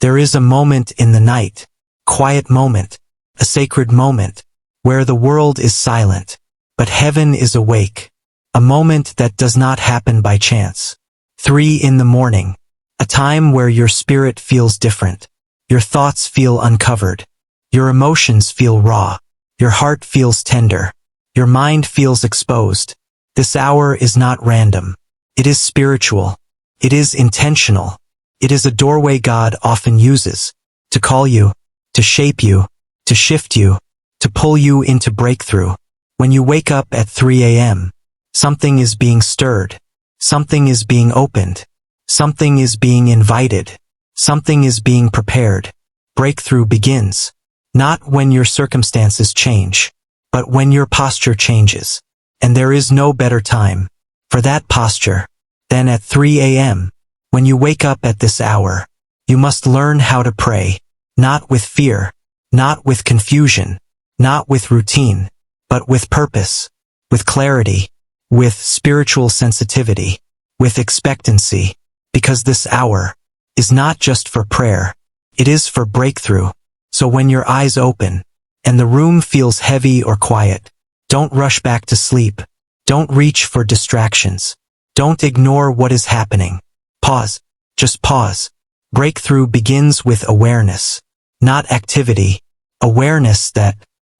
There is a moment in the night, quiet moment, a sacred moment, where the world is silent, but heaven is awake. A moment that does not happen by chance. 3 in the morning. A time where your spirit feels different. Your thoughts feel uncovered. Your emotions feel raw. Your heart feels tender. Your mind feels exposed. This hour is not random. It is spiritual. It is intentional. It is a doorway God often uses to call you, to shape you, to shift you, to pull you into breakthrough. When you wake up at 3 a.m., something is being stirred. Something is being opened. Something is being invited. Something is being prepared. Breakthrough begins. Not when your circumstances change, but when your posture changes. And there is no better time for that posture than at 3 a.m. When you wake up at this hour, you must learn how to pray, not with fear, not with confusion, not with routine, but with purpose, with clarity, with spiritual sensitivity, with expectancy, because this hour is not just for prayer, it is for breakthrough. So when your eyes open, and the room feels heavy or quiet, don't rush back to sleep. Don't reach for distractions. Don't ignore what is happening. Pause. Just pause. Breakthrough begins with awareness, not activity. Awareness that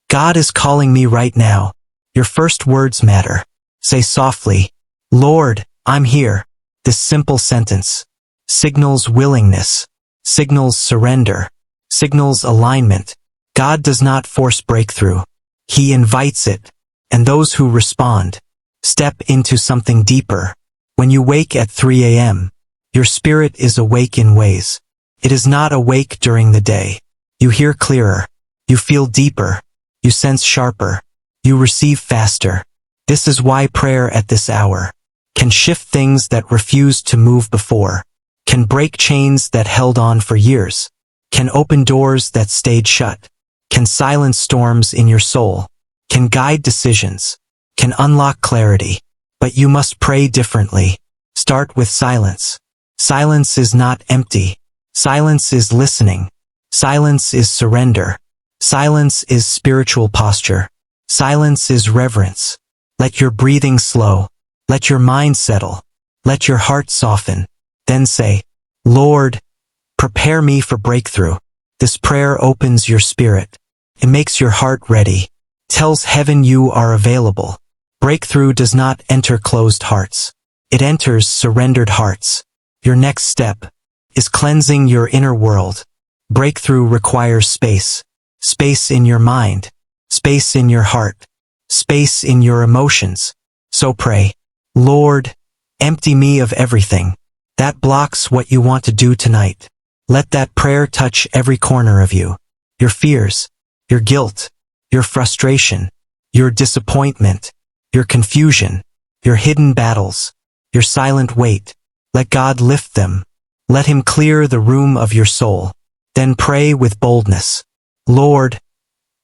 God is calling me right now. Your first words matter. Say softly, Lord, I'm here. This simple sentence signals willingness, signals surrender, signals alignment. God does not force breakthrough. He invites it. And those who respond step into something deeper. When you wake at 3 a.m., your spirit is awake in ways. It is not awake during the day. You hear clearer. You feel deeper. You sense sharper. You receive faster. This is why prayer at this hour can shift things that refused to move before, can break chains that held on for years, can open doors that stayed shut, can silence storms in your soul, can guide decisions, can unlock clarity. But you must pray differently. Start with silence. Silence is not empty. Silence is listening. Silence is surrender. Silence is spiritual posture. Silence is reverence. Let your breathing slow. Let your mind settle. Let your heart soften. Then say, Lord, prepare me for breakthrough. This prayer opens your spirit. It makes your heart ready. Tells heaven you are available. Breakthrough does not enter closed hearts. It enters surrendered hearts. Your next step is cleansing your inner world. Breakthrough requires space. Space in your mind. Space in your heart. Space in your emotions. So pray, Lord, empty me of everything that blocks what you want to do tonight. Let that prayer touch every corner of you. Your fears, your guilt, your frustration, your disappointment, your confusion, your hidden battles, your silent weight. Let God lift them. Let Him clear the room of your soul. Then pray with boldness. Lord,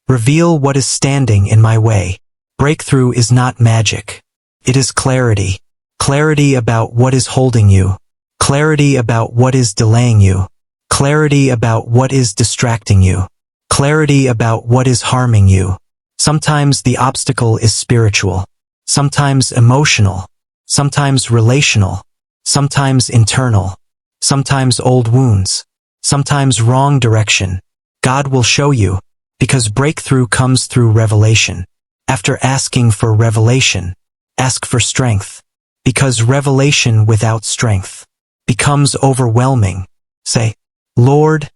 reveal what is standing in my way. Breakthrough is not magic. It is clarity. Clarity about what is holding you. Clarity about what is delaying you. Clarity about what is distracting you. Clarity about what is harming you. Sometimes the obstacle is spiritual. Sometimes emotional. Sometimes relational. Sometimes internal. Sometimes old wounds. Sometimes wrong direction. God will show you, because breakthrough comes through revelation. After asking for revelation, ask for strength, because revelation without strength becomes overwhelming. Say, Lord,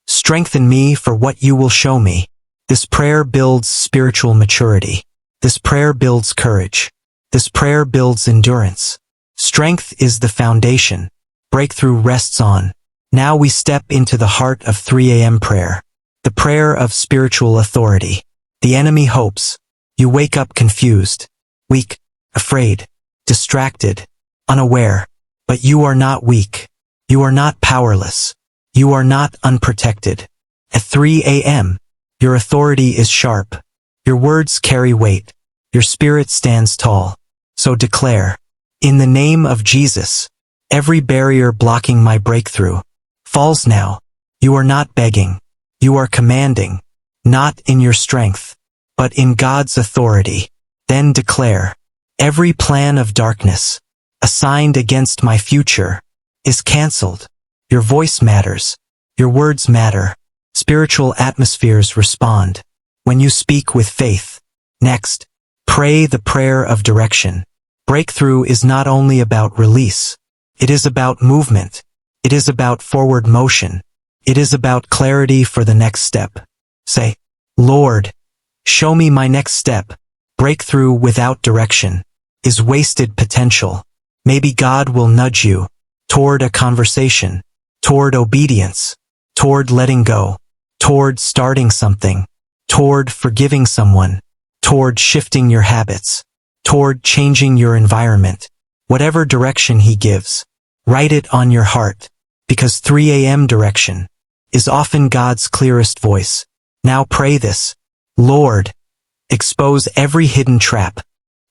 strengthen me for what you will show me. This prayer builds spiritual maturity. This prayer builds courage. This prayer builds endurance. Strength is the foundation. Breakthrough rests on. Now we step into the heart of 3 a.m. prayer. The prayer of spiritual authority. The enemy hopes. You wake up confused, weak, afraid, distracted, unaware. But you are not weak. You are not powerless. You are not unprotected. At 3 a.m., your authority is sharp. Your words carry weight. Your spirit stands tall. So declare, in the name of Jesus, every barrier blocking my breakthrough falls now. You are not begging. You are commanding, not in your strength, but in God's authority. Then declare, every plan of darkness, assigned against my future, is cancelled. Your voice matters. Your words matter. Spiritual atmospheres respond when you speak with faith. Next, pray the prayer of direction. Breakthrough is not only about release. It is about movement. It is about forward motion. It is about clarity for the next step. Say, Lord, show me my next step. Breakthrough without direction is wasted potential. Maybe God will nudge you toward a conversation, toward obedience, toward letting go, toward starting something, toward forgiving someone, toward shifting your habits, toward changing your environment. Whatever direction He gives, write it on your heart, because 3 a.m. direction is often God's clearest voice. Now pray this. Lord, expose every hidden trap.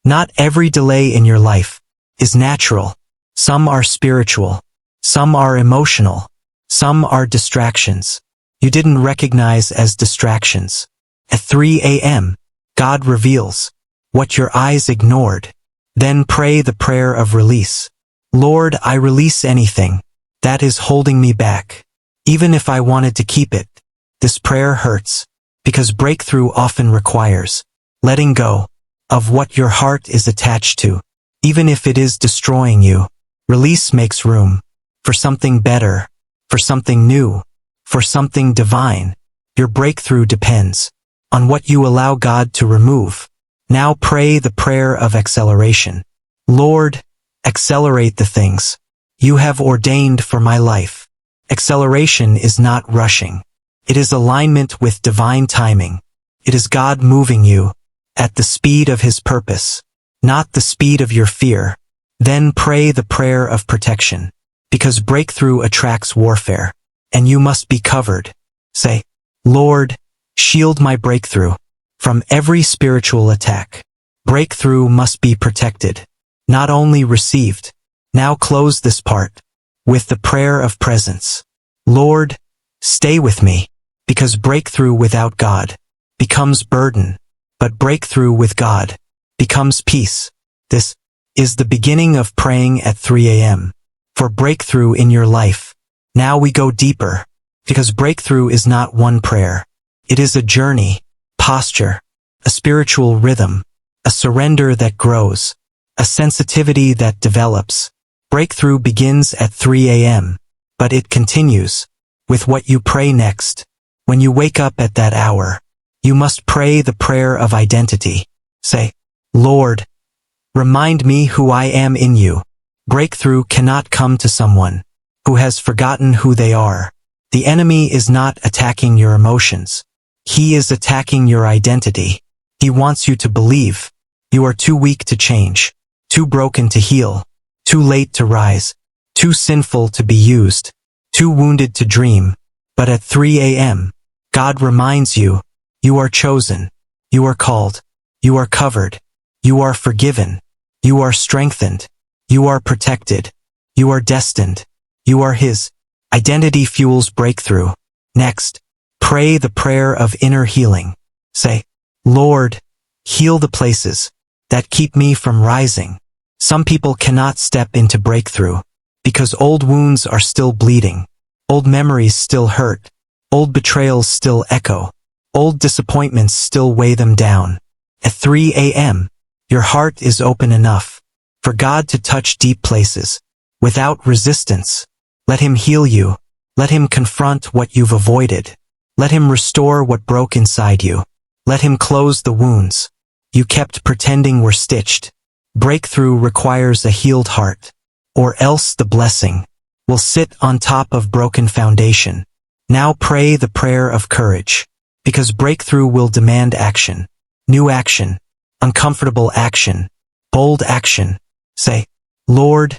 Not every delay in your life is natural. Some are spiritual. Some are emotional. Some are distractions you didn't recognize as distractions. At 3 a.m., God reveals what your eyes ignored. Then pray the prayer of release. Lord, I release anything that is holding me back, even if I wanted to keep it. This prayer hurts, because breakthrough often requires letting go of what your heart is attached to, even if it is destroying you. Release makes room for something better, for something new, for something divine. Your breakthrough depends on what you allow God to remove. Now pray the prayer of acceleration. Lord, accelerate the things you have ordained for my life. Acceleration is not rushing. It is alignment with divine timing. It is God moving you at the speed of His purpose, not the speed of your fear. Then pray the prayer of protection, because breakthrough attracts warfare, and you must be covered. Say, Lord, shield my breakthrough from every spiritual attack. Breakthrough must be protected, not only received. Now close this part with the prayer of presence. Lord, stay with me, because breakthrough without God becomes burden, but breakthrough with God becomes peace. This is the beginning of praying at 3 a.m. for breakthrough in your life. Now we go deeper, because breakthrough is not one prayer. It is a journey, posture, a spiritual rhythm, a surrender that grows, a sensitivity that develops. Breakthrough begins at 3 a.m., but it continues with what you pray next. When you wake up at that hour, you must pray the prayer of identity. Say, Lord, remind me who I am in you. Breakthrough cannot come to someone who has forgotten who they are. The enemy is not attacking your emotions. He is attacking your identity. He wants you to believe you are too weak to change, too broken to heal, too late to rise, too sinful to be used, too wounded to dream. But at 3 a.m., God reminds you, you are chosen, you are called, you are covered, you are forgiven, you are strengthened, you are protected, you are destined, you are His. Identity fuels breakthrough. Next, pray the prayer of inner healing. Say, Lord, heal the places that keep me from rising. Some people cannot step into breakthrough because old wounds are still bleeding, old memories still hurt, old betrayals still echo, old disappointments still weigh them down. At 3 a.m., your heart is open enough for God to touch deep places without resistance. Let Him heal you. Let Him confront what you've avoided. Let Him restore what broke inside you. Let Him close the wounds you kept pretending were stitched. Breakthrough requires a healed heart, or else the blessing will sit on top of broken foundation. Now pray the prayer of courage, because breakthrough will demand action. New action, uncomfortable action, bold action. Say, Lord,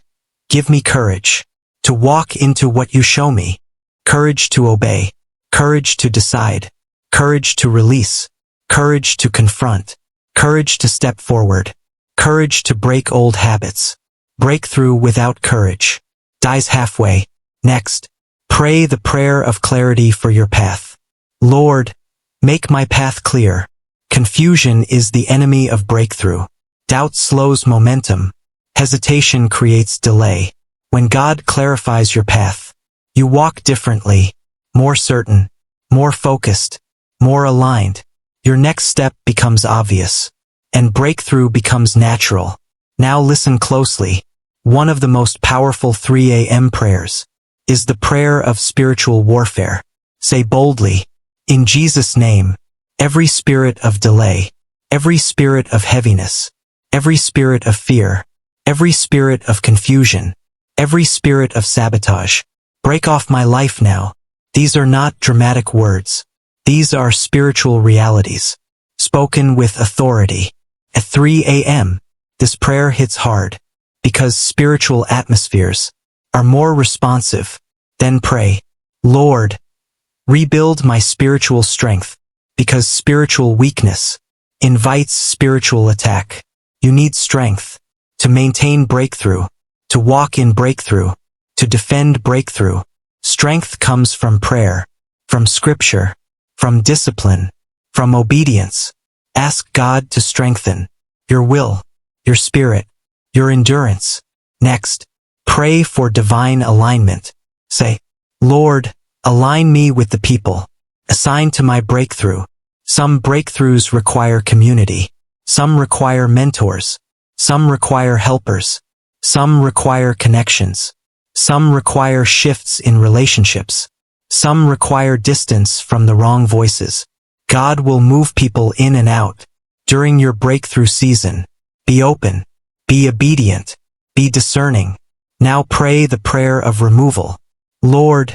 give me courage to walk into what you show me, courage to obey, courage to decide, courage to release, courage to confront, courage to step forward, courage to break old habits. Breakthrough without courage dies halfway. Next, Pray the prayer of clarity for your path. Lord, make my path clear. Confusion is the enemy of breakthrough. Doubt slows momentum. Hesitation creates delay. When God clarifies your path, you walk differently, more certain, more focused, more aligned. Your next step becomes obvious, and breakthrough becomes natural. Now listen closely. One of the most powerful 3 a.m. prayers is the prayer of spiritual warfare. Say boldly, in Jesus' name, every spirit of delay, every spirit of heaviness, every spirit of fear, every spirit of confusion, every spirit of sabotage, break off my life now. These are not dramatic words. These are spiritual realities, spoken with authority. At 3 a.m., this prayer hits hard, because spiritual atmospheres are more responsive. Then pray, Lord, rebuild my spiritual strength, because spiritual weakness invites spiritual attack. You need strength to maintain breakthrough, to walk in breakthrough, to defend breakthrough. Strength comes from prayer, from scripture, from discipline, from obedience. Ask God to strengthen your will, your spirit, your endurance. Next, pray for divine alignment. Say, Lord, align me with the people assigned to my breakthrough. Some breakthroughs require community. Some require mentors. Some require helpers. Some require connections. Some require shifts in relationships. Some require distance from the wrong voices. God will move people in and out during your breakthrough season. Be open. Be obedient. Be discerning. Now pray the prayer of removal. Lord,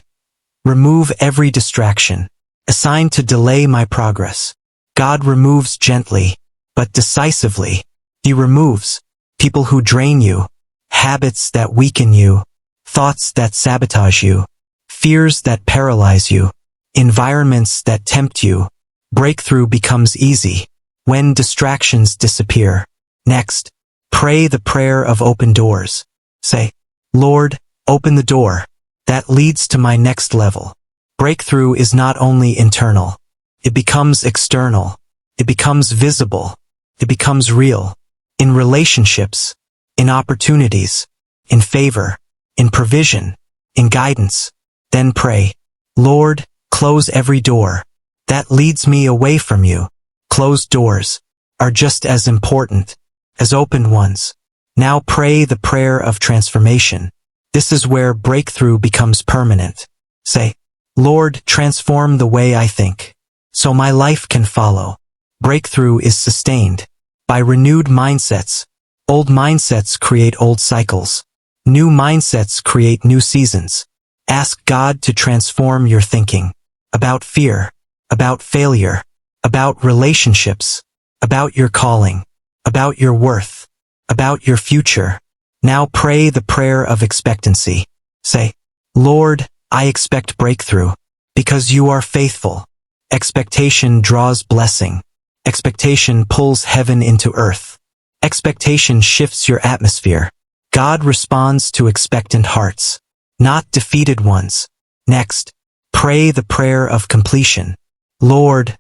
remove every distraction assigned to delay my progress. God removes gently, but decisively. He removes people who drain you, habits that weaken you, thoughts that sabotage you, fears that paralyze you, environments that tempt you. Breakthrough becomes easy when distractions disappear. Next, pray the prayer of open doors. Say, Lord, open the door that leads to my next level. Breakthrough is not only internal. It becomes external. It becomes visible. It becomes real. In relationships, in opportunities, in favor, in provision, in guidance. Then pray, Lord, close every door that leads me away from you. Closed doors are just as important as open ones. Now pray the prayer of transformation. This is where breakthrough becomes permanent. Say, Lord, transform the way I think, so my life can follow. Breakthrough is sustained by renewed mindsets. Old mindsets create old cycles. New mindsets create new seasons. Ask God to transform your thinking about fear, about failure, about relationships, about your calling, about your worth, about your future. Now pray the prayer of expectancy. Say, Lord, I expect breakthrough because you are faithful. Expectation draws blessing. Expectation pulls heaven into earth. Expectation shifts your atmosphere. God responds to expectant hearts, not defeated ones. Next, pray the prayer of completion. Lord,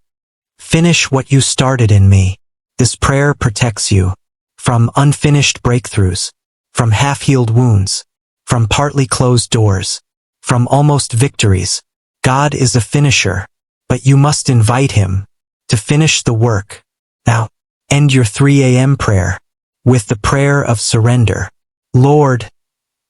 finish what you started in me. This prayer protects you from unfinished breakthroughs, from half-healed wounds, from partly closed doors, from almost victories. God is a finisher, but you must invite him to finish the work. Now, end your 3 a.m. prayer with the prayer of surrender. Lord,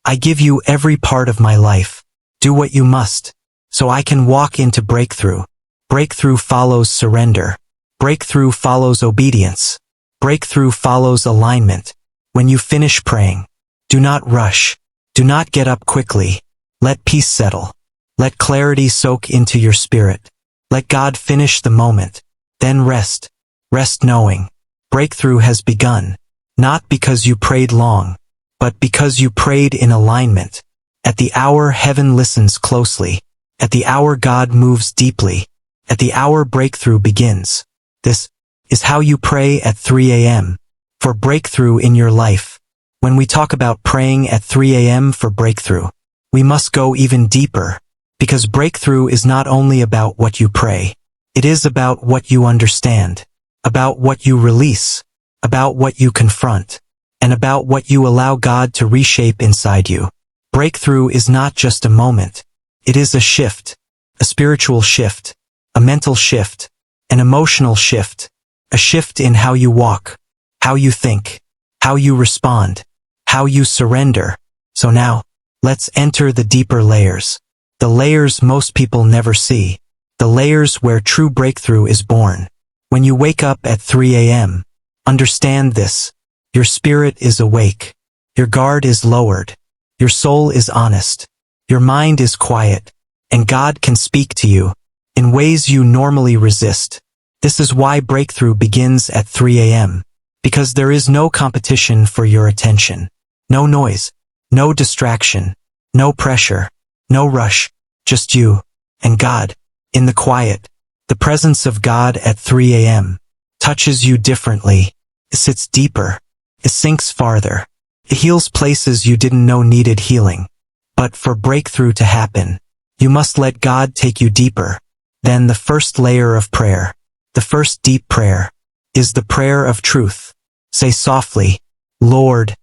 I give you every part of my life. Do what you must, so I can walk into breakthrough. Breakthrough follows surrender. Breakthrough follows obedience. Breakthrough follows alignment. When you finish praying, do not rush. Do not get up quickly. Let peace settle. Let clarity soak into your spirit. Let God finish the moment. Then rest. Rest knowing breakthrough has begun. Not because you prayed long, but because you prayed in alignment. At the hour heaven listens closely. At the hour God moves deeply. At the hour breakthrough begins. This is how you pray at 3 a.m. for breakthrough in your life. When we talk about praying at 3 a.m. for breakthrough, we must go even deeper, Because breakthrough is not only about what you pray. It is about what you understand, about what you release, about what you confront, and about what you allow God to reshape inside you. Breakthrough is not just a moment. It is a shift, a spiritual shift, a mental shift, an emotional shift, a shift in how you walk, how you think, how you respond, how you surrender. So now, let's enter the deeper layers. The layers most people never see. The layers where true breakthrough is born. When you wake up at 3 a.m., understand this. Your spirit is awake. Your guard is lowered. Your soul is honest. Your mind is quiet. And God can speak to you in ways you normally resist. This is why breakthrough begins at 3 a.m. Because there is no competition for your attention. No noise. No distraction. No pressure. No rush. Just you and God. In the quiet, the presence of God at 3 a.m. touches you differently. It sits deeper. It sinks farther. It heals places you didn't know needed healing. But for breakthrough to happen, you must let God take you deeper. Then the first layer of prayer, the first deep prayer, is the prayer of truth. Say softly, Lord,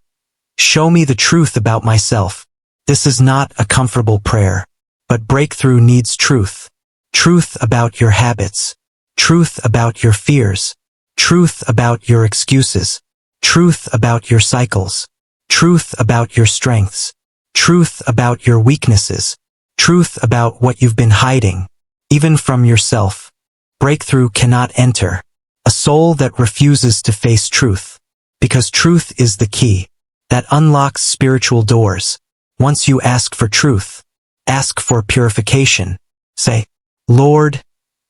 show me the truth about myself. This is not a comfortable prayer, but breakthrough needs truth. Truth about your habits, truth about your fears, truth about your excuses, truth about your cycles, truth about your strengths, truth about your weaknesses, truth about what you've been hiding, even from yourself. Breakthrough cannot enter a soul that refuses to face truth, because truth is the key that unlocks spiritual doors. Once you ask for truth, ask for purification. Say, Lord,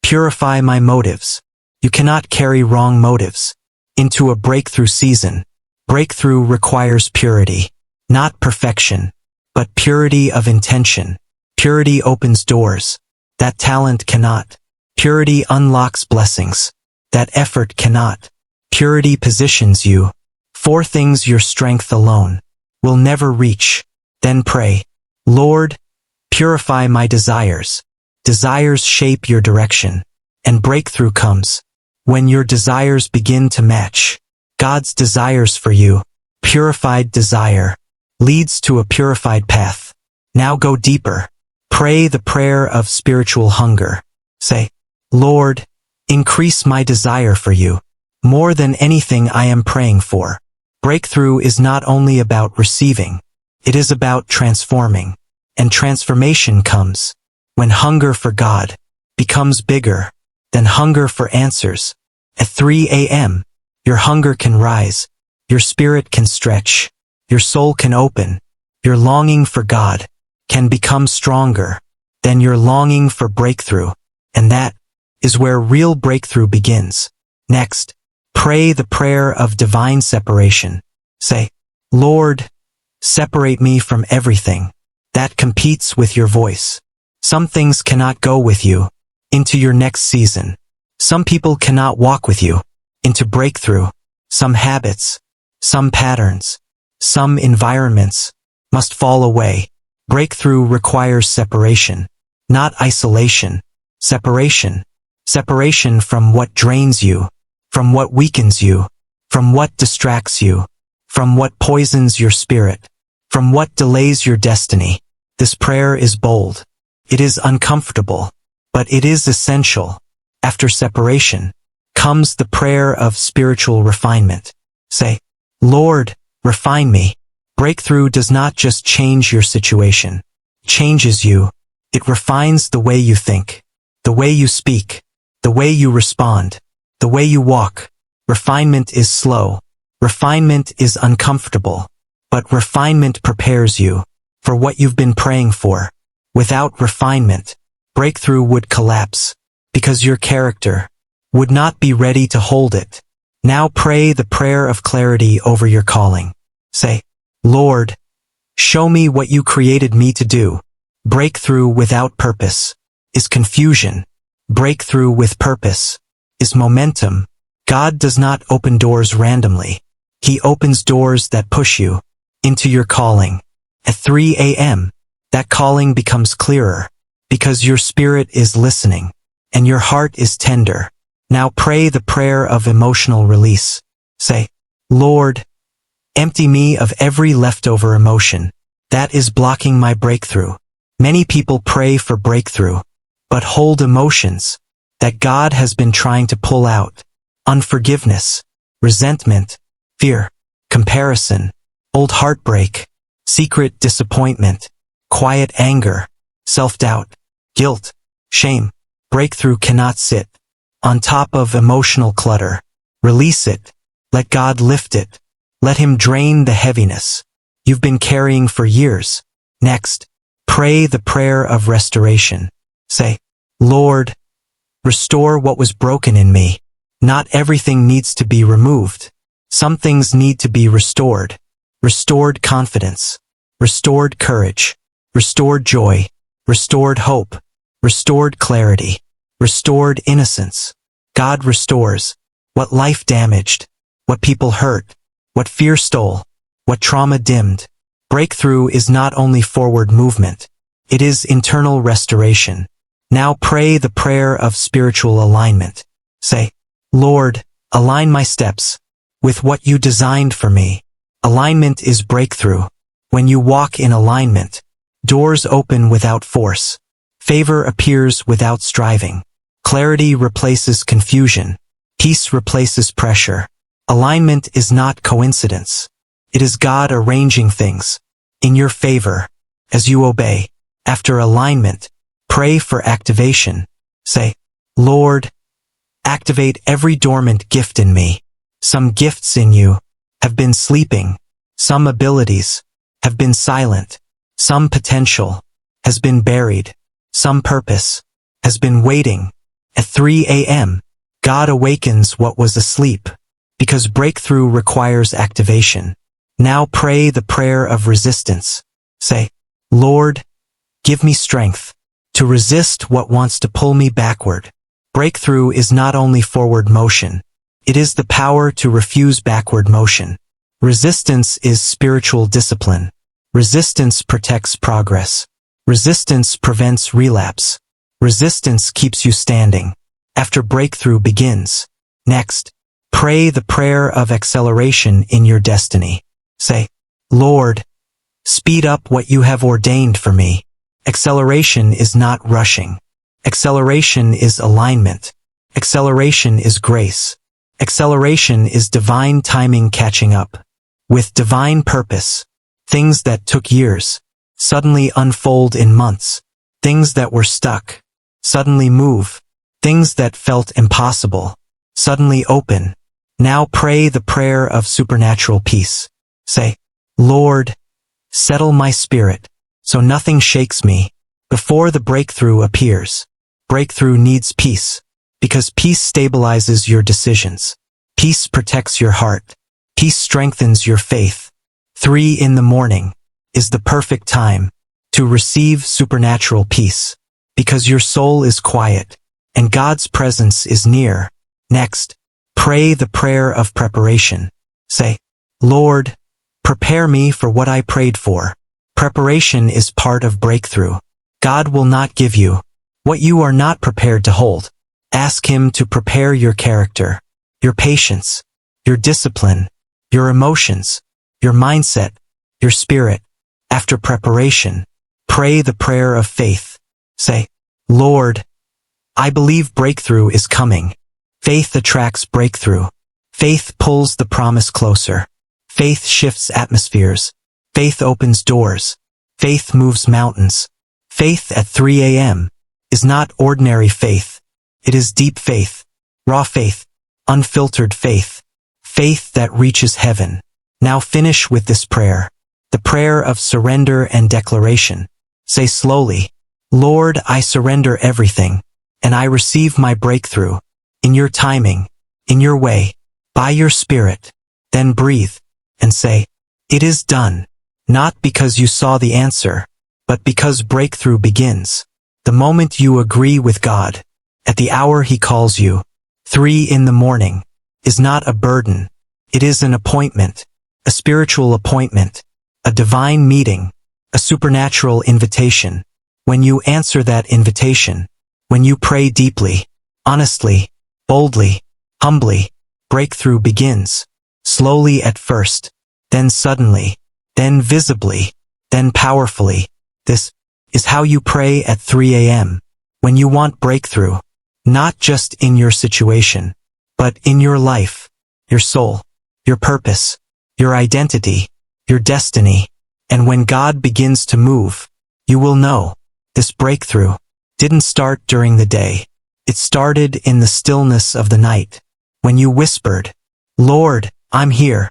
purify my motives. You cannot carry wrong motives into a breakthrough season. Breakthrough requires purity, not perfection, but purity of intention. Purity opens doors that talent cannot. Purity unlocks blessings that effort cannot. Purity positions you for things your strength alone will never reach. Then pray, Lord, purify my desires. Desires shape your direction, and breakthrough comes when your desires begin to match God's desires for you. Purified desire leads to a purified path. Now go deeper. Pray the prayer of spiritual hunger. Say, Lord, increase my desire for you more than anything I am praying for. Breakthrough is not only about receiving, it is about transforming. And transformation comes when hunger for God becomes bigger than hunger for answers. At 3 a.m., your hunger can rise, your spirit can stretch, your soul can open, your longing for God can become stronger than your longing for breakthrough. And that is where real breakthrough begins. Next, pray the prayer of divine separation. Say, Lord, separate me from everything that competes with your voice. Some things cannot go with you into your next season. Some people cannot walk with you into breakthrough. Some habits, some patterns, some environments must fall away. Breakthrough requires separation, not isolation. Separation. Separation from what drains you, from what weakens you, from what distracts you, from what poisons your spirit, from what delays your destiny. This prayer is bold. It is uncomfortable, but it is essential. After separation comes the prayer of spiritual refinement. Say, Lord, refine me. Breakthrough does not just change your situation. It changes you. It refines the way you think, the way you speak, the way you respond, the way you walk. Refinement is slow. Refinement is uncomfortable. But refinement prepares you for what you've been praying for. Without refinement, breakthrough would collapse, because your character would not be ready to hold it. Now pray the prayer of clarity over your calling. Say, Lord, show me what you created me to do. Breakthrough without purpose is confusion. Breakthrough with purpose is momentum. God does not open doors randomly. He opens doors that push you into your calling. At 3 a.m., that calling becomes clearer. because your spirit is listening, and your heart is tender. Now pray the prayer of emotional release. Say, Lord, empty me of every leftover emotion that is blocking my breakthrough. Many people pray for breakthrough, but hold emotions that God has been trying to pull out. Unforgiveness, resentment, fear, comparison, old heartbreak, secret disappointment, quiet anger, self-doubt, guilt, shame. Breakthrough cannot sit on top of emotional clutter. Release it. Let God lift it. Let Him drain the heaviness you've been carrying for years. Next, pray the prayer of restoration. Say, Lord, restore what was broken in me. Not everything needs to be removed. Some things need to be restored. Restored confidence, restored courage, restored joy, restored hope, restored clarity, restored innocence. God restores what life damaged, what people hurt, what fear stole, what trauma dimmed. Breakthrough is not only forward movement, it is internal restoration. Now pray the prayer of spiritual alignment. Say, Lord, align my steps with what you designed for me. Alignment is breakthrough. When you walk in alignment, doors open without force. Favor appears without striving. Clarity replaces confusion. Peace replaces pressure. Alignment is not coincidence. It is God arranging things in your favor as you obey. After alignment, pray for activation. Say, Lord, activate every dormant gift in me. Some gifts in you have been sleeping. Some abilities have been silent. Some potential has been buried. Some purpose has been waiting. At 3 a.m., God awakens what was asleep, because breakthrough requires activation. Now pray the prayer of resistance. Say, Lord, give me strength to resist what wants to pull me backward. Breakthrough is not only forward motion, it is the power to refuse backward motion. Resistance is spiritual discipline. Resistance protects progress. Resistance prevents relapse. Resistance keeps you standing after breakthrough begins. Next, pray the prayer of acceleration in your destiny. Say, Lord, speed up what you have ordained for me. Acceleration is not rushing. Acceleration is alignment. Acceleration is grace. Acceleration is divine timing catching up with divine purpose. Things that took years suddenly unfold in months. Things that were stuck suddenly move. Things that felt impossible suddenly open. Now pray the prayer of supernatural peace. Say, Lord, settle my spirit so nothing shakes me before the breakthrough appears. Breakthrough needs peace, because peace stabilizes your decisions. Peace protects your heart. Peace strengthens your faith. 3 in the morning is the perfect time to receive supernatural peace, because your soul is quiet and God's presence is near. Next, pray the prayer of preparation. Say, Lord, prepare me for what I prayed for. Preparation is part of breakthrough. God will not give you what you are not prepared to hold. Ask Him to prepare your character, your patience, your discipline, your emotions, your mindset, your spirit. After preparation, pray the prayer of faith. Say, Lord, I believe breakthrough is coming. Faith attracts breakthrough. Faith pulls the promise closer. Faith shifts atmospheres. Faith opens doors. Faith moves mountains. Faith at 3 a.m. is not ordinary faith. It is deep faith, raw faith, unfiltered faith, faith that reaches heaven. Now finish with this prayer, the prayer of surrender and declaration. Say slowly, Lord, I surrender everything, and I receive my breakthrough, in your timing, in your way, by your Spirit. Then breathe, and say, it is done, not because you saw the answer, but because breakthrough begins. The moment you agree with God, at the hour He calls you, 3 in the morning, is not a burden. It is an appointment, a spiritual appointment, a divine meeting, a supernatural invitation. When you answer that invitation, when you pray deeply, honestly, boldly, humbly, breakthrough begins. Slowly at first, then suddenly, then visibly, then powerfully. This is how you pray at 3 a.m. when you want breakthrough, not just in your situation, but in your life, your soul, your purpose, your identity, your destiny. And when God begins to move, you will know this breakthrough didn't start during the day. It started in the stillness of the night, when you whispered, "Lord, I'm here.